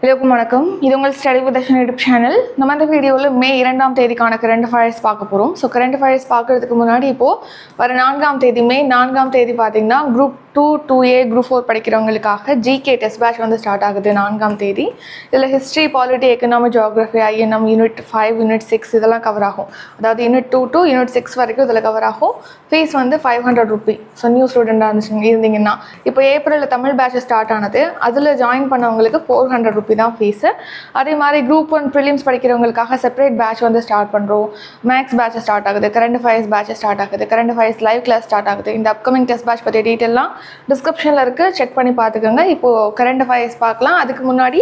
எல்லோருக்கும் வணக்கம். இது உங்கள் study with Darshan YouTube channel. நம்ம இந்த வீடியோவில் மே 2ஆம் தேதிக்கான கரண்ட் அஃபேர்ஸ் பார்க்க போகிறோம். ஸோ கரண்ட் அஃபேர்ஸ் பார்க்குறதுக்கு முன்னாடி இப்போது வர 4ஆம் தேதி மே 4ஆம் தேதி பார்த்தீங்கன்னா குரூப் 2, 2A, குரூப் 4 படிக்கிறவங்களுக்காக ஜிகே டெஸ்ட் பேட்ச் வந்து ஸ்டார்ட் ஆகுது 4ஆம் தேதி. இதில் history, polity, economy, geography, INM, unit 5, unit 6 இதெல்லாம் கவர் ஆகும். அதாவது யூனிட் 2 to யூனிட் 6 வரைக்கும் இதில் கவர் ஆகும். ஃபீஸ் வந்து 500 ரூபி. ஸோ நியூ ஸ்டூடெண்டாக இருந்தீங்கன்னா இப்போ ஏப்ரலில் தமிழ் பேட்ச் ஸ்டார்ட் ஆனது, அதில் ஜாயின் பண்ணவங்களுக்கு 400 ரூபி தான் ஃபீஸு. அதே மாதிரி குரூப் 1 ப்ரிலிம்ஸ் படிக்கிறவங்களுக்காக செப்பரேட் பேட்ச் வந்து ஸ்டார்ட் பண்ணுறோம். மேக்ஸ் பேட்ச் ஸ்டார்ட் ஆகுது, கரண்ட் அஃபேர்ஸ் பேட்ச் ஸ்டார்ட் ஆகுது, current affairs live class start ஆகுது. இந்த அப்கமிங் டெஸ்ட் பேட்ச் பற்றி டீட்டெயிலாம் டிஸ்கிரிப்ஷனில் இருக்குது, செக் பண்ணி பார்த்துக்கோங்க. இப்போது கரண்ட் அஃபேர்ஸ் பார்க்கலாம். அதுக்கு முன்னாடி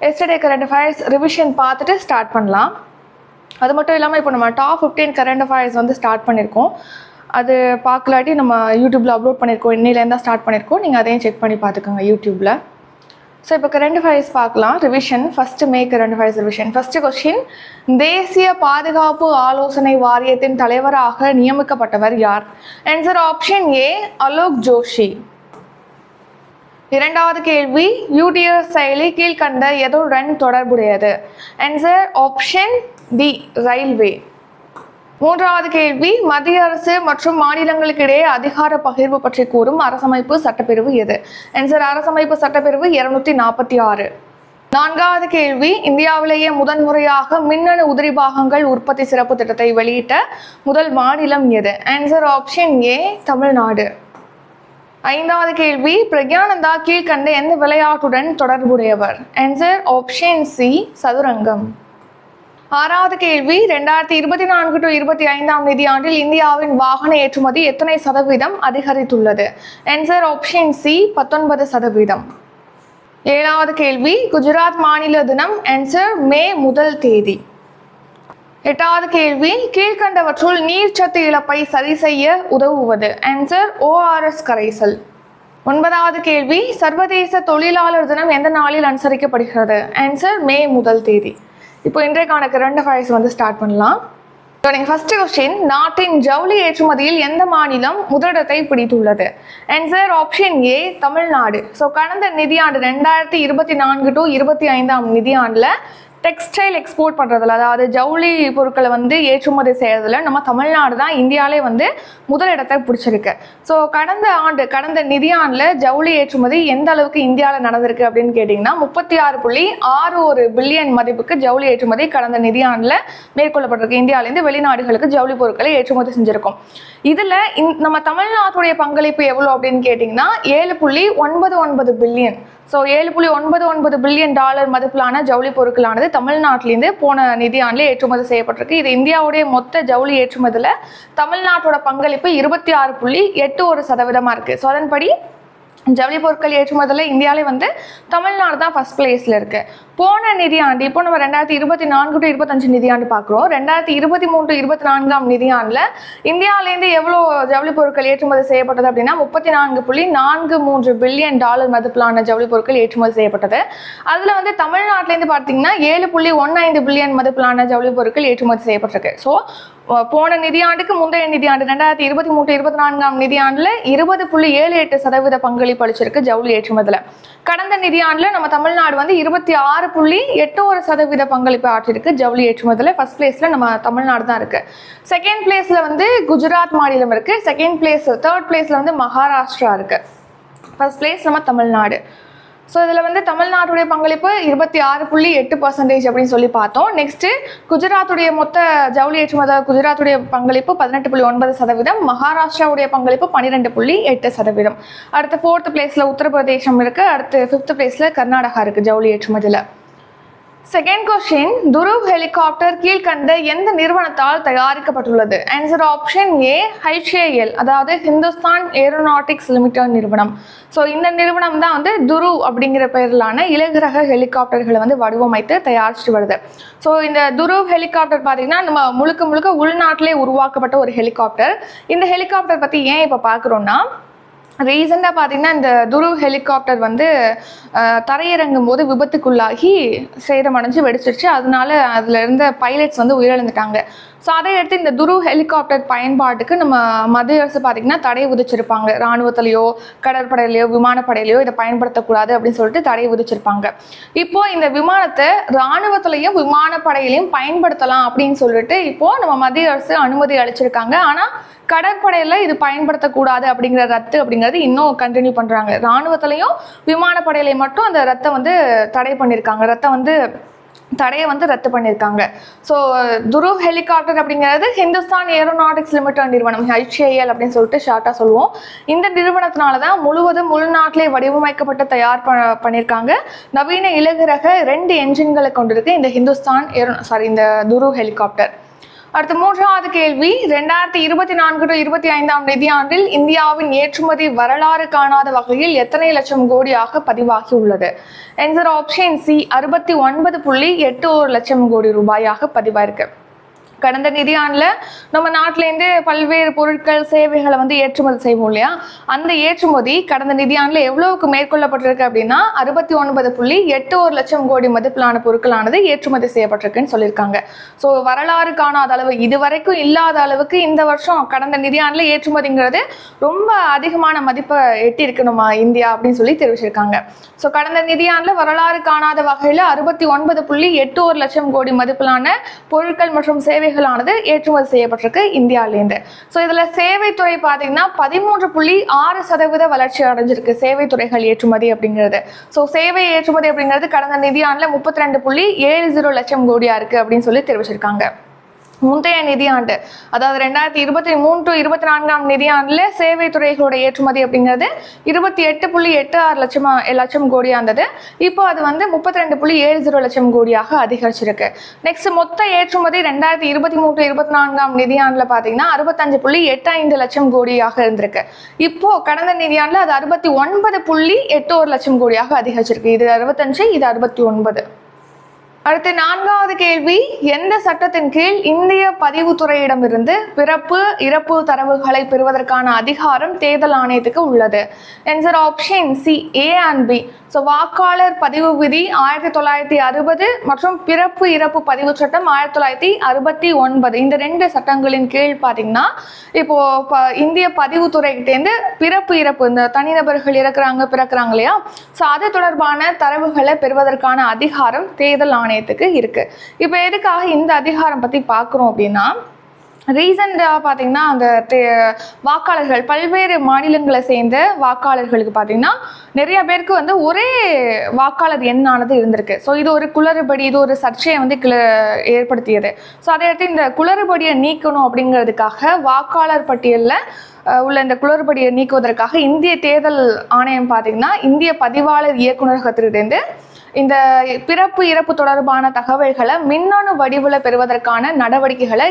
எஸ்டர்டே கரண்ட் அஃபேர்ஸ் ரிவிஷன் பார்த்துட்டு ஸ்டார்ட் பண்ணலாம். அது மட்டும் இல்லாமல் இப்போ நம்ம டாப் 15 கரண்ட் அஃபேர்ஸ் வந்து ஸ்டார்ட் பண்ணியிருக்கோம். அது பார்க்கலாட்டி நம்ம யூடியூப்பில் அப்லோட் பண்ணியிருக்கோம், இன்னிலேருந்து தான் ஸ்டார்ட் பண்ணியிருக்கோம். நீங்கள் அதையும் செக் பண்ணி பார்த்துக்கோங்க யூடியூப்பில். ஸோ இப்போ கரண்ட் அஃபேர்ஸ் பார்க்கலாம். Revision first May current affairs revision. First question, தேசிய பாதுகாப்பு ஆலோசனை வாரியத்தின் தலைவராக நியமிக்கப்பட்டவர் யார்? Answer option A, Alok Joshi. இரண்டாவது கேள்வி, யூடிஎஸ் செயலி கீழ்கண்ட எதுடன் தொடர்புடையது? Answer option D, railway. மூன்றாவது கேள்வி, மத்திய அரசு மற்றும் மாநிலங்களுக்கு இடையே அதிகார பகிர்வு பற்றி கூறும் அரசமைப்பு சட்டப்பிரிவு எது? ஆன்சர் அரசமைப்பு சட்டப்பிரிவு 246. நான்காவது கேள்வி, இந்தியாவிலேயே முதன்முறையாக மின்னணு உதிரி பாகங்கள் உற்பத்தி சிறப்பு திட்டத்தை வெளியிட்ட முதல் மாநிலம் எது? ஆன்சர் ஆப்ஷன் ஏ, தமிழ்நாடு. ஐந்தாவது கேள்வி, பிரக்யானந்தா கீழ்கண்ட எந்த விளையாட்டுடன் தொடர்புடையவர்? ஆன்சர் ஆப்ஷன் சி, சதுரங்கம். ஆறாவது கேள்வி, 2024 to 25ஆம் நிதியாண்டில் இந்தியாவின் வாகன ஏற்றுமதி எத்தனை சதவீதம் அதிகரித்துள்ளது? Answer option C, 19%. ஏழாவது கேள்வி, குஜராத் மாநில தினம். ஆன்சர் மே 1 தேதி. எட்டாவது கேள்வி, கீழ்கண்டவற்றுள் நீர்ச்சத்து இழப்பை சரி செய்ய உதவுவது? ஆன்சர் ORS கரைசல். ஒன்பதாவது கேள்வி, சர்வதேச தொழிலாளர் தினம் எந்த நாளில் அனுசரிக்கப்படுகிறது? ஆன்சர் மே 1 தேதி. இப்போ இன்றைக்கான கரண்ட் அஃபேர்ஸ் வந்து ஸ்டார்ட் பண்ணலாம். ஸோ நீங்கள் ஃபஸ்ட்டு கொஸ்டின், நாட்டின் ஜவுளி ஏற்றுமதியில் எந்த மாநிலம் முதலிடத்தை பிடித்துள்ளது? ஆன்சர் ஆப்ஷன் ஏ, தமிழ்நாடு. ஸோ கடந்த நிதியாண்டு 2024 to 25ஆம் நிதியாண்டில் டெக்ஸ்டைல் எக்ஸ்போர்ட் பண்ணுறதுல, அதாவது ஜவுளி பொருட்களை வந்து ஏற்றுமதி செய்கிறதுல நம்ம தமிழ்நாடு தான் இந்தியாவிலே வந்து முதலிடத்தை பிடிச்சிருக்கு. ஸோ கடந்த நிதியாண்டில் ஜவுளி ஏற்றுமதி எந்த அளவுக்கு இந்தியாவில் நடந்திருக்கு அப்படின்னு கேட்டிங்கன்னா 36.61 பில்லியன் மதிப்புக்கு ஜவுளி ஏற்றுமதி கடந்த நிதியாண்டில் மேற்கொள்ளப்பட்டிருக்கு. இந்தியாவிலேருந்து வெளிநாடுகளுக்கு ஜவுளி பொருட்களை ஏற்றுமதி செஞ்சுருக்கோம். இதில் நம்ம தமிழ்நாட்டுடைய பங்களிப்பு எவ்வளோ அப்படின்னு கேட்டிங்கன்னா 7.99 பில்லியன். ஸோ 7.99 பில்லியன் டாலர் மதிப்பிலான ஜவுளி பொருட்களானது தமிழ்நாட்டிலேருந்து போன நிதியாண்டில் ஏற்றுமதி செய்யப்பட்டிருக்கு. இது இந்தியாவுடைய மொத்த ஜவுளி ஏற்றுமதியில் தமிழ்நாட்டோட பங்களிப்பு 26.81% இருக்குது. ஸோ அதன்படி ஜவுளி பொருட்கள் ஏற்றுமதியில் இந்தியாவிலே வந்து தமிழ்நாடு தான் ஃபர்ஸ்ட் பிளேஸில் இருக்குது. போன நிதியாண்டு, இப்போ நம்ம 2024 to 25 நிதியாண்டு பார்க்குறோம். 2023 to 24ஆம் நிதியாண்டில் இந்தியாவிலேருந்து எவ்வளோ ஜவுளி பொருட்கள் ஏற்றுமதி செய்யப்பட்டது அப்படின்னா 34.43 பில்லியன் டாலர் மதிப்பிலான ஜவுளி பொருட்கள் ஏற்றுமதி செய்யப்பட்டது. அதில் வந்து தமிழ்நாட்டிலேருந்து பார்த்தீங்கன்னா 7.15 பில்லியன் மதிப்பிலான ஜவுளி பொருட்கள் ஏற்றுமதி செய்யப்பட்டிருக்கு. ஸோ போன நிதியாண்டுக்கு முந்தைய நிதியாண்டு 2023 to 24ஆம் நிதியாண்டில் 20.78% பங்களிப்பு அளிச்சிருக்கு ஜவுளி ஏற்றுமதியில். கடந்த நிதியாண்டில் நம்ம தமிழ்நாடு வந்து 26.81% பங்களிப்பு ஆற்றிருக்கு ஜவுளி ஏற்றுமதியில். ஃபர்ஸ்ட் பிளேஸில் நம்ம தமிழ்நாடு தான் இருக்குது. செகண்ட் பிளேஸில் வந்து குஜராத் மாநிலம் இருக்குது. தேர்ட் பிளேஸில் வந்து மகாராஷ்டிரா இருக்குது. ஃபர்ஸ்ட் பிளேஸ் நம்ம தமிழ்நாடு. ஸோ இதில் வந்து தமிழ்நாட்டுடைய பங்களிப்பு 26.8% அப்படின்னு சொல்லி பார்த்தோம். நெக்ஸ்ட்டு குஜராத்துடைய மொத்த ஜவுளி ஏற்றுமதி, குஜராத்துடைய பங்களிப்பு 18.9%, மகாராஷ்டிராவுடைய பங்களிப்பு 12.8%. அடுத்து 4th பிளேஸில் உத்தரப்பிரதேசம் இருக்குது. அடுத்து 5th பிளேஸில் கர்நாடகா இருக்குது ஜவுளி ஏற்றுமதியில். செகண்ட் கொஸ்டின், துருவ் ஹெலிகாப்டர் கீழ்கண்ட எந்த நிறுவனத்தால் தயாரிக்கப்பட்டுள்ளது? ஆன்சர் ஆப்ஷன் ஏ, HAL, அதாவது ஹிந்துஸ்தான் ஏரோநாட்டிக்ஸ் லிமிடெட் நிறுவனம். ஸோ இந்த நிறுவனம் தான் வந்து துருவ் அப்படிங்கிற பெயரிலான இலகுரக ஹெலிகாப்டர்களை வந்து வடிவமைத்து தயாரிச்சுட்டு வருது. ஸோ இந்த துருவ் ஹெலிகாப்டர் பார்த்தீங்கன்னா நம்ம முழுக்க உள்நாட்டிலே உருவாக்கப்பட்ட ஒரு ஹெலிகாப்டர். இந்த ஹெலிகாப்டர் பற்றி ஏன் இப்போ பார்க்குறோன்னா, ரீசெண்டாக பார்த்தீங்கன்னா இந்த துருவ் ஹெலிகாப்டர் வந்து தரையிறங்கும் போது விபத்துக்குள்ளாகி சேதமடைஞ்சு வெடிச்சிருச்சு. அதனால அதில் இருந்த பைலட்ஸ் வந்து உயிரிழந்துட்டாங்க. ஸோ அதை எடுத்து இந்த துருவ் ஹெலிகாப்டர் பயன்பாட்டுக்கு நம்ம மத்திய அரசு பார்த்திங்கன்னா தடை விதிச்சிருப்பாங்க. இராணுவத்திலையோ கடற்படையிலையோ விமானப்படையிலையோ இதை பயன்படுத்தக்கூடாது அப்படின்னு சொல்லிட்டு தடை விதிச்சிருப்பாங்க. இப்போ இந்த விமானத்தை இராணுவத்திலையும் விமானப்படையிலையும் பயன்படுத்தலாம் அப்படின்னு சொல்லிட்டு இப்போ நம்ம மத்திய அரசு அனுமதி அளிச்சிருக்காங்க. ஆனால் கடற்படையில் இது பயன்படுத்தக்கூடாது அப்படிங்கிற ரத்து அப்படிங்கிறது இன்னும் கண்டினியூ பண்ணுறாங்க. இராணுவத்திலையும் விமானப்படையிலையும் மட்டும் அந்த தடையை ரத்து பண்ணியிருக்காங்க. ஸோ துருவ் ஹெலிகாப்டர் அப்படிங்கிறது ஹிந்துஸ்தான் ஏரோநாட்டிக்ஸ் லிமிடெட் நிறுவனம், HAL அப்படின்னு சொல்லிட்டு ஷார்ட்டாக சொல்லுவோம். இந்த நிறுவனத்தினால தான் முழுவதும் உள்நாட்டிலே வடிவமைக்கப்பட்டு தயார் பண்ணியிருக்காங்க. நவீன இலகுரக 2 என்ஜின்களை கொண்டிருக்கு இந்த துருவ் ஹெலிகாப்டர். அடுத்து 3வது கேள்வி, 2024-25 நிதியாண்டில் இந்தியாவின் ஏற்றுமதி வரலாறு காணாத வகையில் எத்தனை லட்சம் கோடியாக பதிவாகி உள்ளது? ஆன்சர் ஆப்ஷன் சி 69.81 லட்சம் கோடி ரூபாயாக பதிவாயிருக்கு. கடந்த நிதியாண்டில் நம்ம நாட்டிலேருந்து பல்வேறு பொருட்கள் சேவைகளை ஏற்றுமதி செய்வோம் இல்லையா, அந்த ஏற்றுமதி கடந்த நிதியாண்டில் எவ்வளவுக்கு மேற்கொள்ளப்பட்டிருக்கு அப்படின்னா 69.81 லட்சம் கோடி மதிப்பிலான பொருட்களானது ஏற்றுமதி செய்யப்பட்டிருக்குன்னு சொல்லியிருக்காங்க. ஸோ வரலாறு காணாத அளவு, இதுவரைக்கும் இல்லாத அளவுக்கு இந்த வருஷம் கடந்த நிதியாண்டில் ஏற்றுமதிங்கிறது ரொம்ப அதிகமான மதிப்பை எட்டியிருக்கு நம்ம இந்தியா அப்படின்னு சொல்லி தெரிவிச்சிருக்காங்க. ஸோ கடந்த நிதியாண்டில் வரலாறு காணாத வகையில் 69.81 லட்சம் கோடி மதிப்பிலான பொருட்கள் மற்றும் சேவைகளானது ஏற்றுமதி செய்யப்பட்டிருக்கு இந்தியாவிலேருந்து. ஸோ இதில் சேவைத்துறை பார்த்தீங்கன்னா 13.6% வளர்ச்சி அடைஞ்சிருக்கு சேவைத்துறைகள் ஏற்றுமதி அப்படிங்கிறது. ஸோ சேவை ஏற்றுமதி அப்படிங்கிறது கடந்த நிதியாண்டில் 32.70 லட்சம் கோடியா இருக்கு அப்படின்னு சொல்லி தெரிவிச்சிருக்காங்க. முந்தைய நிதியாண்டு, அதாவது 2023-24 நிதியாண்டில் சேவை துறைகளோட ஏற்றுமதி அப்படிங்கிறது 28.86 லட்சம் கோடியாக இருந்தது. இப்போ அது 32.70 லட்சம் கோடியாக அதிகரிச்சிருக்கு. நெக்ஸ்ட் மொத்த ஏற்றுமதி 2023-24 நிதியாண்டில் பார்த்தீங்கன்னா 65.85 லட்சம் கோடியாக இருந்திருக்கு. இப்போ கடந்த நிதியாண்டில் அது 69.81 லட்சம் கோடியாக அதிகரிச்சிருக்கு. இது 65, இது 69. அடுத்து 4வது கேள்வி, எந்த சட்டத்தின் கீழ் இந்திய பதிவுத்துறையிடமிருந்து பிறப்பு இறப்பு தரவுகளை பெறுவதற்கான அதிகாரம் தேர்தல் ஆணையத்துக்கு உள்ளது? Answer option C A and B. So வாக்காளர் பதிவு விதி 1960 மற்றும் பிறப்பு இறப்பு பதிவு சட்டம் 1969, இந்த 2 சட்டங்களின் கீழ் பார்த்தீங்கன்னா இப்போ இந்திய பதிவுத்துறைகிட்டேருந்து பிறப்பு இறப்பு, இந்த தனிநபர்கள் பிறக்கிறாங்க இல்லையா, ஸோ அது தொடர்பான தரவுகளை பெறுவதற்கான அதிகாரம் தேர்தல் ஆணையத்துக்கு இருக்கு. இப்போ எதுக்காக இந்த அதிகாரம் பற்றி பார்க்குறோம் அப்படின்னா, ரீசெண்டாக பார்த்தீங்கன்னா அந்த வாக்காளர்கள் பல்வேறு மாநிலங்களை சேர்ந்த வாக்காளர்களுக்கு பார்த்தீங்கன்னா நிறைய பேருக்கு ஒரே வாக்காளர் எண்ணானது இருந்திருக்கு. ஸோ இது ஒரு குளறுபடி, இது ஒரு சர்ச்சையை ஏற்படுத்தியது. ஸோ அதை அடுத்து இந்த குளறுபடியை நீக்கணும் அப்படிங்கிறதுக்காக வாக்காளர் பட்டியலில் உள்ள இந்த குளறுபடியை நீக்குவதற்காக இந்திய தேர்தல் ஆணையம் பார்த்தீங்கன்னா இந்திய பதிவாளர் இயக்குநரகத்திலிருந்து இந்த பிறப்பு இறப்பு தொடர்பான தகவல்களை மின்னணு வடிவில் பெறுவதற்கான நடவடிக்கைகளை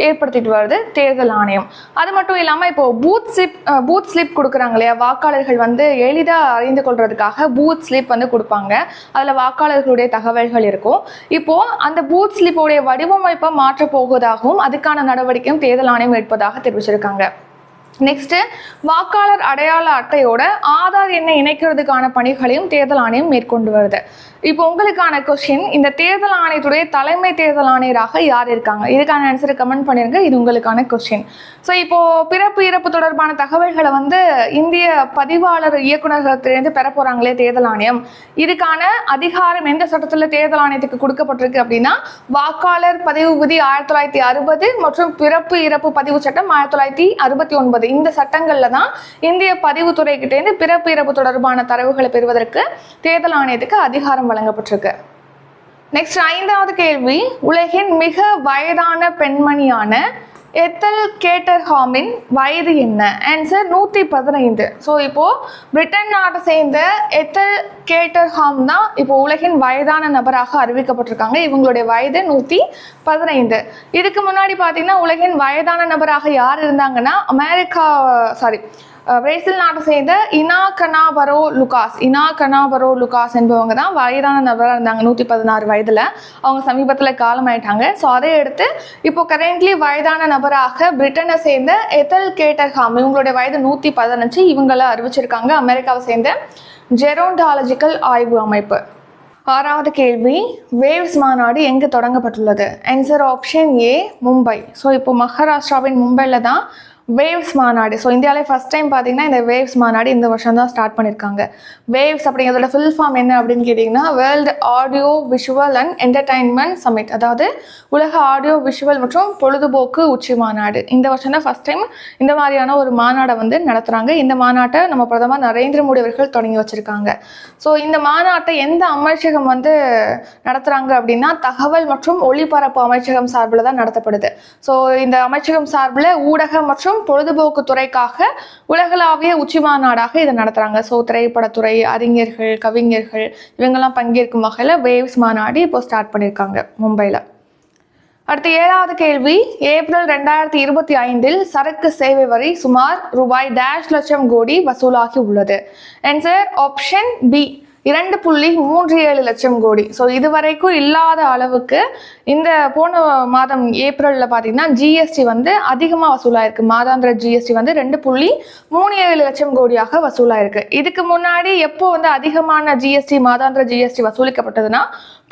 ஏற்படுத்திட்டு வருது தேர்தல் ஆணையம். அது மட்டும் இல்லாமல் இப்போ பூத் ஸ்லிப் கொடுக்குறாங்க இல்லையா, வாக்காளர்கள் எளிதாக அறிந்து கொள்றதுக்காக பூத் ஸ்லிப் கொடுப்பாங்க. அதில் வாக்காளர்களுடைய தகவல்கள் இருக்கும். இப்போ அந்த பூத் ஸ்லிப்போடைய வடிவமைப்பை மாற்றப் போவதாகவும் அதுக்கான நடவடிக்கையும் தேர்தல் ஆணையம் எடுப்பதாக தெரிவிச்சிருக்காங்க. நெக்ஸ்ட், வாக்காளர் அடையாள அட்டையோட ஆதார் எண்ணை இணைக்கிறதுக்கான பணிகளையும் தேர்தல் ஆணையம் மேற்கொண்டு வருது. இப்போ உங்களுக்கான கொஸ்டின், இந்த தேர்தல் ஆணையத்துடைய தலைமை தேர்தல் ஆணையராக யார் இருக்காங்க? இதுக்கான ஆன்சரை கமெண்ட் பண்ணிருங்க. இது உங்களுக்கான கொஸ்டின். ஸோ இப்போ பிறப்பு இறப்பு தொடர்பான தகவல்களை இந்திய பதிவாளர் இயக்குநரகத்திலிருந்து பெற போறாங்களே தேர்தல் ஆணையம், இதுக்கான அதிகாரம் எந்த சட்டத்தில் தேர்தல் ஆணையத்துக்கு கொடுக்கப்பட்டிருக்கு அப்படின்னா வாக்காளர் பதிவு விதி 1960 மற்றும் பிறப்பு இறப்பு பதிவு சட்டம் 1969, இந்த சட்டங்கள்ல தான் இந்திய பதிவுத்துறை கிட்டேருந்து பிறப்பு இறப்பு தொடர்பான தரவுகளை பெறுவதற்கு தேர்தல் ஆணையத்துக்கு அதிகாரம் வழங்கப்பட்டிருக்கு. நெக்ஸ்ட் 5வது கேள்வி, உலகின் மிக வயதான பெண்மணியான எத்தல் கேட்டர்ஹாமின் வயது என்ன? ஆன்சர் 115. ஸோ இப்போ பிரிட்டன் நாட்டை சேர்ந்த எத்தல் கேட்டர்ஹாம் தான் இப்போ உலகின் வயதான நபராக அறிவிக்கப்பட்டிருக்காங்க. இவங்களுடைய வயது 115. இதுக்கு முன்னாடி பார்த்தீங்கன்னா உலகின் வயதான நபராக யார் இருந்தாங்கன்னா பிரேசில் நாட்டை சேர்ந்த இனா கனாவரோ லுகாஸ் என்பவங்க தான் வயதான நபராக இருந்தாங்க 116 வயதில். அவங்க சமீபத்தில் காலமாயிட்டாங்க. ஸோ அதை எடுத்து இப்போ கரண்ட்லி வயதான நபராக பிரிட்டனை சேர்ந்த எத்தல் கேட்டர்ஹாம், இவங்களுடைய வயது 115, இவங்களை அறிவிச்சிருக்காங்க அமெரிக்காவை சேர்ந்த ஜெரோண்டாலஜிக்கல் ஆய்வு அமைப்பு. ஆறாவது கேள்வி, வேவ்ஸ் மாநாடு எங்கு தொடங்கப்பட்டுள்ளது? ஆன்சர் ஆப்ஷன் ஏ, மும்பை. ஸோ இப்போ மகாராஷ்டிராவின் மும்பையில் தான் வேவ்ஸ் மாநாடு. ஸோ இந்தியாவிலே ஃபஸ்ட் டைம் பார்த்தீங்கன்னா இந்த வேவ்ஸ் மாநாடு இந்த வருஷம் தான் ஸ்டார்ட் பண்ணியிருக்காங்க. வேவ்ஸ் அப்படிங்கிறதோட ஃபுல் ஃபார்ம் என்ன அப்படின்னு கேட்டிங்கன்னா world audio visual and entertainment summit, அதாவது உலக ஆடியோ விஷுவல் மற்றும் பொழுதுபோக்கு உச்சி மாநாடு. இந்த வருஷம் தான் ஃபஸ்ட் டைம் இந்த மாதிரியான ஒரு மாநாடை வந்து நடத்துகிறாங்க. இந்த மாநாட்டை நம்ம பிரதமர் நரேந்திர மோடி அவர்கள் தொடங்கி வச்சுருக்காங்க. ஸோ இந்த மாநாட்டை எந்த அமைச்சகம் வந்து நடத்துகிறாங்க அப்படின்னா தகவல் மற்றும் ஒளிபரப்பு அமைச்சகம் சார்பில் தான் நடத்தப்படுது. ஸோ இந்த அமைச்சகம் சார்பில் ஊடக மற்றும் பொழுதுபோக்கு துறைக்காக உலகளாவிய உச்சி மாநாடாக இதை நடத்துறாங்க. ஸோ திரைப்படத்துறை, அறிஞர்கள், கவிஞர்கள் இவங்கெல்லாம் பங்கேற்கும் வகையில் வேவ்ஸ் மாநாடு இப்போ ஸ்டார்ட் பண்ணியிருக்காங்க மும்பையில். அடுத்து ஏழாவது கேள்வி, ஏப்ரல் 2025 சரக்கு சேவை வரி சுமார் ரூபாய் -லட்சம் கோடி வசூலாகி உள்ளது. ஆன்சர் ஆப்ஷன் பி, 2.37 லட்சம் கோடி. ஸோ இதுவரைக்கும் இல்லாத அளவுக்கு இந்த போன மாதம் ஏப்ரலில் பார்த்தீங்கன்னா ஜிஎஸ்டி வந்து அதிகமாக வசூலாயிருக்கு. மாதாந்திர ஜிஎஸ்டி வந்து 2.37 லட்சம் கோடியாக வசூலாயிருக்கு. இதுக்கு முன்னாடி எப்போ வந்து அதிகமான ஜிஎஸ்டி மாதாந்திர ஜிஎஸ்டி வசூலிக்கப்பட்டதுன்னா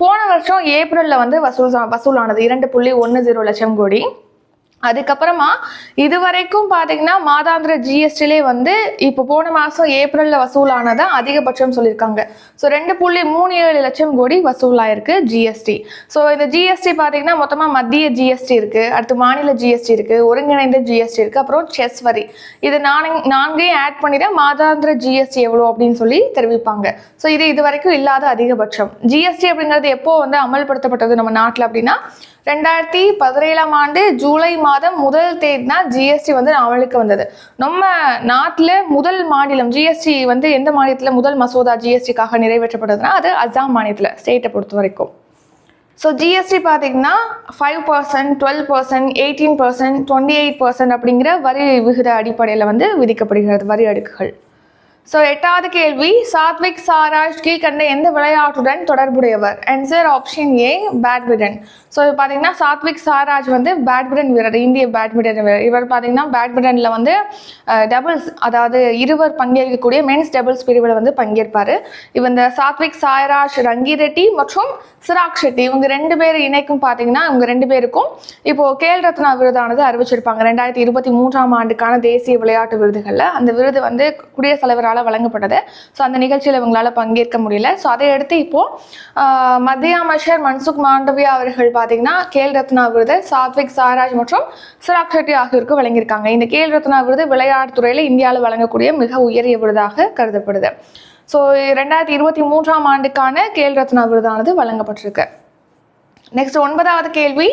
போன வருஷம் ஏப்ரலில் வந்து வசூலானது 2.10 லட்சம் கோடி. அதுக்கப்புறமா இது வரைக்கும் பார்த்தீங்கன்னா மாதாந்திர ஜிஎஸ்டிலே வந்து இப்போ போன மாதம் ஏப்ரலில் வசூலானதை அதிகபட்சம் சொல்லியிருக்காங்க. ஸோ 2.37 லட்சம் கோடி வசூலாயிருக்கு ஜிஎஸ்டி. ஸோ இந்த ஜிஎஸ்டி பார்த்தீங்கன்னா மொத்தமாக மத்திய ஜிஎஸ்டி இருக்குது, அடுத்து மாநில ஜிஎஸ்டி இருக்குது, ஒருங்கிணைந்த ஜிஎஸ்டி இருக்குது, அப்புறம் செஸ் வரி. இது நான்கையும் ஆட் பண்ணி தான் மாதாந்திர ஜிஎஸ்டி எவ்வளோ அப்படின்னு சொல்லி தெரிவிப்பாங்க. ஸோ இது வரைக்கும் இல்லாத அதிகபட்சம். ஜிஎஸ்டி அப்படிங்கிறது எப்போ வந்து அமல்படுத்தப்பட்டது நம்ம நாட்டில் அப்படின்னா 2017 ஜூலை மாதம் 1 தேதி தான் ஜிஎஸ்டி வந்து அமலுக்கு வந்தது. நம்ம நாட்டில் முதல் மாநிலம் ஜிஎஸ்டி வந்து எந்த மாநிலத்தில் முதல் மசோதா ஜிஎஸ்டிக்காக நிறைவேற்றப்பட்டதுன்னா அது அசாம் மாநிலத்தில், ஸ்டேட்டை பொறுத்த வரைக்கும். ஸோ ஜிஎஸ்டி பார்த்தீங்கன்னா 5%, 12%, 18%, 28% அப்படிங்கிற வரி விகித அடிப்படையில் வந்து விதிக்கப்படுகிறது வரி அடுக்குகள். ஸோ எட்டாவது கேள்வி, சாத்விக் சாய்ராஜ் கீழ்கண்ட எந்த விளையாட்டுடன் தொடர்புடையவர்? ஆன்சர் ஆப்ஷன் ஏ, பேட்மிண்டன். ஸோ பார்த்தீங்கன்னா சாத்விக் சாய்ராஜ் வந்து பேட்மிண்டன் வீரர், இந்திய பேட்மிண்டன் வீரர். இவர் பார்த்தீங்கன்னா பேட்மிண்டனில் வந்து டபுள்ஸ், அதாவது இருவர் பங்கேற்கக்கூடிய மென்ஸ் டபுள்ஸ் பிரிவில் வந்து பங்கேற்பார். இந்த சாத்விக் சாய்ராஜ், ரங்கி ரெட்டி மற்றும் சிராக் ஷெட்டி இவங்க 2 பேர் இணைக்கும் பார்த்தீங்கன்னா இவங்க 2 பேருக்கும் இப்போது கேல் ரத்னா விருதானது அறிவிச்சிருப்பாங்க. 2023 ஆண்டுக்கான தேசிய விளையாட்டு விருதுகளில் அந்த விருது வந்து குடியரசுத் தலைவரால் வழங்கப்பட்டது. ஸோ அந்த நிகழ்ச்சியில் இவங்களால பங்கேற்க முடியல. ஸோ அதை அடுத்து இப்போது மத்திய அமைச்சர் மன்சுக் மாண்டவியா அவர்கள் பார்த்தீங்கன்னா கேல் ரத்னா விருது சாத்விக் சாய்ராஜ் மற்றும் சிராக் ஷெட்டி ஆகியோருக்கு வழங்கியிருக்காங்க. இந்த கேல் ரத்னா விருது விளையாட்டு துறையில் இந்தியாவில் வழங்கக்கூடிய மிக உயரிய விருதாக கருதப்படுது. ஸோ 2023 ஆண்டுக்கான கேல் ரத்னா விருதானது வழங்கப்பட்டிருக்கு. நெக்ஸ்ட் 9வது கேள்வி,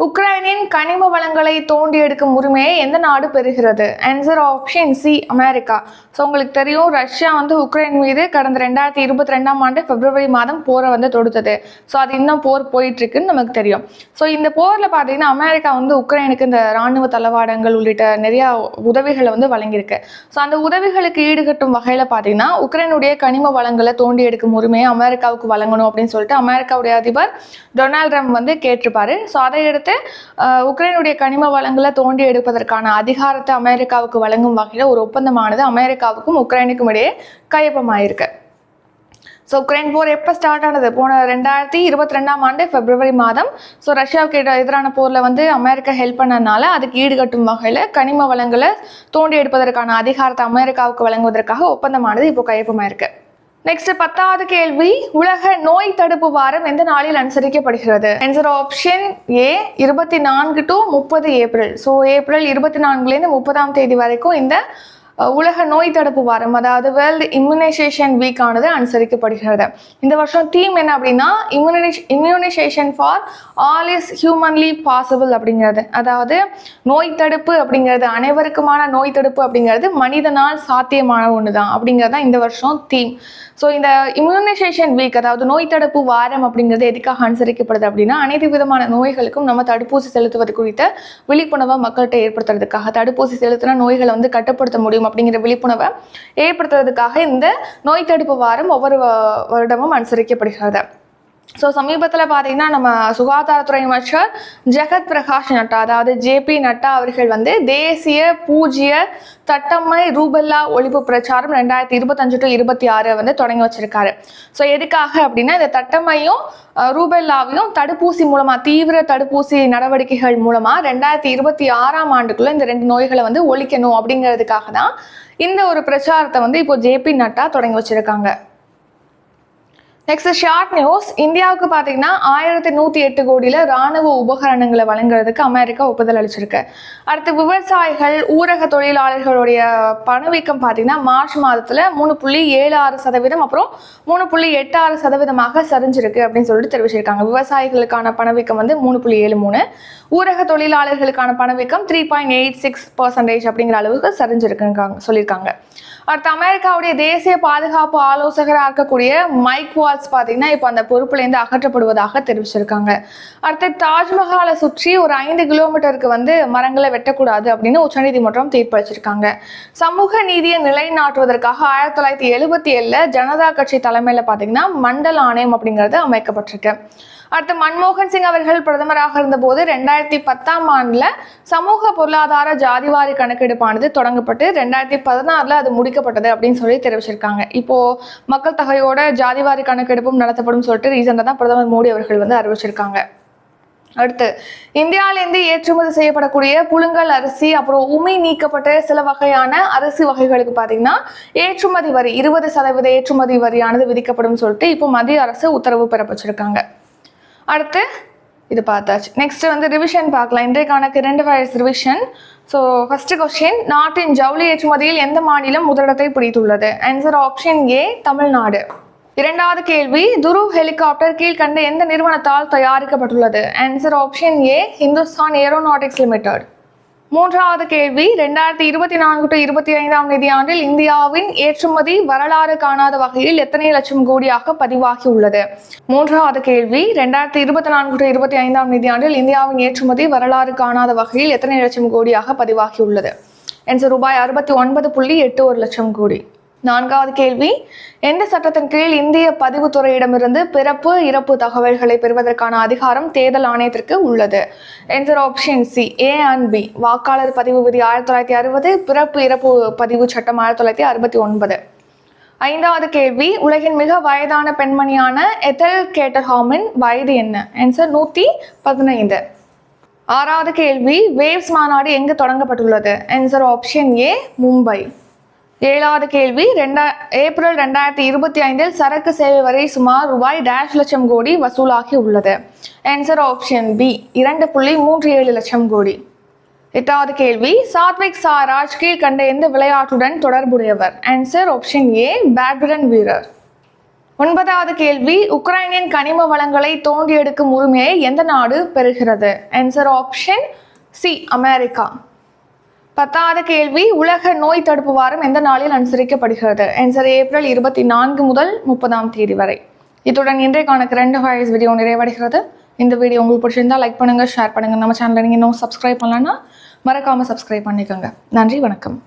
உக்ரைனின் கனிம வளங்களை தோண்டி எடுக்கும் உரிமையை எந்த நாடு பெறுகிறது? Answer option C, America. So உங்களுக்கு தெரியும் ரஷ்யா வந்து உக்ரைன் மீது கடந்த 2022 பிப்ரவரி மாதம் போரை வந்து தொடுத்தது. ஸோ அது இன்னும் போர் போயிட்டுருக்குன்னு நமக்கு தெரியும். ஸோ இந்த போரில் பார்த்தீங்கன்னா அமெரிக்கா வந்து உக்ரைனுக்கு இந்த இராணுவ தளவாடங்கள் உள்ளிட்ட நிறையா உதவிகளை வந்து வழங்கியிருக்கு. ஸோ அந்த உதவிகளுக்கு ஈடுகட்டும் வகையில் பார்த்தீங்கன்னா உக்ரைனுடைய கனிம வளங்களை தோண்டி எடுக்கும் உரிமையை அமெரிக்காவுக்கு வழங்கணும் அப்படின்னு சொல்லிட்டு அமெரிக்காவுடைய அதிபர் டொனால்ட் ட்ரம்ப் வந்து கேட்டிருப்பாரு. ஸோ அதை எடுத்து உக்ரைனுடைய கனிம வளங்களை தோண்டி எடுப்பதற்கான அதிகாரத்தை அமெரிக்காவுக்கு வழங்கும் வகையில் ஒரு ஒப்பந்தமானது அமெரிக்காவுக்கும் உக்ரைனுக்கும் இடையே கையொப்பமாயிருக்கு. ஸோ உக்ரைன் போர் எப்போ ஸ்டார்ட் ஆனது? போன 2022 பிப்ரவரி மாதம். ஸோ ரஷ்யாவுக்கு எதிரான போரில் வந்து அமெரிக்கா ஹெல்ப் பண்ணனால அதுக்கு ஈடுகட்டும் வகையில் கனிம வளங்களை தோண்டி எடுப்பதற்கான அதிகாரத்தை அமெரிக்காவுக்கு வழங்குவதற்காக ஒப்பந்தமானது இப்போ கையொப்பமாயிருக்கு. நெக்ஸ்ட் 10வது கேள்வி, உலக நோய் தடுப்பு வாரம் எந்த நாளில் அனுசரிக்கப்படுகிறது? Answer option A, 24 to 30 April. So April 24 30 தேதி வரைக்கும் இந்த உலக நோய் தடுப்பு வாரம், அதாவது வேர்ல்டு இம்யூனைசேஷன் வீக் ஆனது அனுசரிக்கப்படுகிறது. இந்த வருஷம் தீம் என்ன அப்படின்னா immunisation for all is humanly possible அப்படிங்கிறது. அதாவது நோய் தடுப்பு அப்படிங்கிறது, அனைவருக்குமான நோய் தடுப்பு அப்படிங்கிறது மனிதனால் சாத்தியமான ஒன்று தான் அப்படிங்கிறது தான் இந்த வருஷம் தீம். ஸோ இந்த இம்யூனைசேஷன் வீக், அதாவது நோய் தடுப்பு வாரம் அப்படிங்கிறது எதுக்காக அனுசரிக்கப்படுது அப்படின்னா அனைத்து விதமான நோய்களுக்கும் நம்ம தடுப்பூசி செலுத்துவது குறித்த விழிப்புணர்வை மக்கள்கிட்ட ஏற்படுத்துறதுக்காக, தடுப்பூசி செலுத்தின நோய்களை வந்து கட்டுப்படுத்த முடியும் அப்படிங்கிற விழிப்புணர்வை ஏற்படுத்துறதுக்காக இந்த நோய் தடுப்பு வாரம் ஒவ்வொரு வருடமும் அனுசரிக்கப்படுகிறது. ஸோ சமீபத்தில் பார்த்தீங்கன்னா நம்ம சுகாதாரத்துறை அமைச்சர் ஜெகத் பிரகாஷ் நட்டா, அதாவது ஜேபி நட்டா அவர்கள் வந்து தேசிய பூஜ்ய தட்டம்மை ரூபெல்லா ஒழிப்பு பிரச்சாரம் 2025 to 26 வந்து தொடங்கி வச்சிருக்காரு. ஸோ எதுக்காக அப்படின்னா இந்த தட்டம்மையும் ரூபெல்லாவையும் தடுப்பூசி மூலமா, தீவிர தடுப்பூசி நடவடிக்கைகள் மூலமா 2026 ஆண்டுக்குள்ள இந்த 2 நோய்களை வந்து ஒழிக்கணும் அப்படிங்கிறதுக்காக தான் இந்த ஒரு பிரச்சாரத்தை வந்து இப்போ ஜேபி நட்டா தொடங்கி வச்சிருக்காங்க. Next short news. இந்தியாவுக்கு பார்த்தீங்கன்னா 1108 கோடியில் ராணுவ உபகரணங்களை வழங்குறதுக்கு அமெரிக்கா ஒப்புதல் அளிச்சிருக்கு. அடுத்து விவசாயிகள், ஊரக தொழிலாளர்களுடைய பணவீக்கம் பார்த்தீங்கன்னா மார்ச் மாதத்தில் 3.76%, அப்புறம் 3.86% சரிஞ்சிருக்கு அப்படின்னு சொல்லிட்டு தெரிவிச்சிருக்காங்க. விவசாயிகளுக்கான பணவீக்கம் வந்து 3.73, ஊரக தொழிலாளர்களுக்கான பணவீக்கம் 3.86% அப்படிங்கிற அளவுக்கு சரிஞ்சிருக்குன்னு சொல்லியிருக்காங்க. அடுத்து அமெரிக்காவுடைய தேசிய பாதுகாப்பு ஆலோசகராக இருக்கக்கூடிய மைக் வால்ஸ் பார்த்தீங்கன்னா இப்போ அந்த பொறுப்புலேருந்து அகற்றப்படுவதாக தெரிவிச்சிருக்காங்க. அடுத்து தாஜ்மஹாலை சுற்றி ஒரு 5 கிலோமீட்டருக்கு வந்து மரங்களை வெட்டக்கூடாது அப்படின்னு உச்சநீதிமன்றம் தீர்ப்பளிச்சிருக்காங்க. சமூக நீதியை நிலைநாட்டுவதற்காக 1977 ஜனதா கட்சி தலைமையில் பார்த்தீங்கன்னா மண்டல் ஆணையம் அப்படிங்கிறது அமைக்கப்பட்டிருக்கு. அடுத்து மன்மோகன் சிங் அவர்கள் பிரதமராக இருந்தபோது 2010 ஆண்டுல சமூக பொருளாதார ஜாதிவாரி கணக்கெடுப்பானது தொடங்கப்பட்டு 2016 அது முடிக்கப்பட்டது அப்படின்னு சொல்லி தெரிவிச்சிருக்காங்க. இப்போ மக்கள் தொகையோட ஜாதிவாரி கணக்கெடுப்பும் நடத்தப்படும் சொல்லிட்டு ரீசெண்டாக தான் பிரதமர் மோடி அவர்கள் வந்து அறிவிச்சிருக்காங்க. அடுத்து இந்தியாவிலேருந்து ஏற்றுமதி செய்யப்படக்கூடிய புழுங்கல் அரிசி, அப்புறம் உமி நீக்கப்பட்ட சில வகையான அரிசி வகைகளுக்கு பார்த்தீங்கன்னா ஏற்றுமதி வரி 20% ஏற்றுமதி வரியானது விதிக்கப்படும் சொல்லிட்டு இப்போ மத்திய அரசு உத்தரவு பிறப்பிச்சிருக்காங்க. அடுத்து இது பார்த்தாச்சு. நெக்ஸ்ட் வந்து ரிவிஷன் பார்க்கலாம். இன்றைக்கான current affairs revision. So first question, நாட்டின் ஜவுளி ஏற்றுமதியில் எந்த மாநிலம் முதலிடத்தை பிடித்துள்ளது? ஆன்சர் ஆப்ஷன் ஏ, தமிழ்நாடு. இரண்டாவது கேள்வி, துருவ் ஹெலிகாப்டர் கீழ்கண்ட எந்த நிறுவனத்தால் தயாரிக்கப்பட்டுள்ளது? ஆன்சர் ஆப்ஷன் ஏ, ஹிந்துஸ்தான் ஏரோநாட்டிக்ஸ் லிமிடெட். மூன்றாவது கேள்வி, 2024 to 25 நிதியாண்டில் இந்தியாவின் ஏற்றுமதி வரலாறு காணாத வகையில் எத்தனை லட்சம் கோடியாக பதிவாகி உள்ளது? மூன்றாவது கேள்வி, 2024 to 25 நிதியாண்டில் இந்தியாவின் ஏற்றுமதி வரலாறு காணாத வகையில் எத்தனை லட்சம் கோடியாக பதிவாகி உள்ளது? ஆன்சர் ரூபாய் 69.81 லட்சம் கோடி. நான்காவது கேள்வி, எந்த சட்டத்தின் கீழ் இந்திய பதிவுத்துறையிடமிருந்து பிறப்பு இறப்பு தகவல்களை பெறுவதற்கான அதிகாரம் தேர்தல் ஆணையத்திற்கு உள்ளது? Answer option C, A and B. வாக்காளர் பதிவு விதி 1960, பிறப்பு இறப்பு பதிவு சட்டம் 1969. ஐந்தாவது கேள்வி, உலகின் மிக வயதான பெண்மணியான எத்தல் கேட்டர்ஹாமின் வயது என்ன? ஆன்சர் 115. ஆறாவது கேள்வி, வேவ்ஸ் மாநாடு எங்கு தொடங்கப்பட்டுள்ளது? ஆன்சர் ஆப்ஷன் ஏ, மும்பை. ஏழாவது கேள்வி, ஏப்ரல் 2025 சரக்கு சேவை வரி சுமார் ரூபாய் லட்சம் கோடி வசூலாகி உள்ளது. ஆன்சர் ஆப்ஷன் பி, 2.37 லட்சம் கோடி. எட்டாவது கேள்வி, சாத்விக் சாய்ராஜ் கீழ்கண்ட எந்த விளையாட்டுடன் தொடர்புடையவர்? ஆன்சர் ஆப்ஷன் ஏ, பேட்மிண்டன் வீரர். ஒன்பதாவது கேள்வி, உக்ரைனின் கனிம வளங்களை தோண்டி எடுக்கும் உரிமையை எந்த நாடு பெறுகிறது? Answer option C, America. 10வது கேள்வி, உலக நோய் தடுப்பு வாரம் எந்த நாளில் அனுசரிக்கப்படுகிறது? ஆன்சர் ஏப்ரல் 24 முதல் 30 வரை. இத்துடன் இன்றைக்கான கரண்ட் அஃபேர்ஸ் வீடியோ நிறைவடைகிறது. இந்த வீடியோ உங்களுக்கு பிடிச்சிருந்தா லைக் பண்ணுங்க, ஷேர் பண்ணுங்க. நம்ம சேனலை நீங்கள் இன்னும் சப்ஸ்கிரைப் பண்ணலன்னா மறக்காம சப்ஸ்கிரைப் பண்ணிக்கோங்க. நன்றி, வணக்கம்.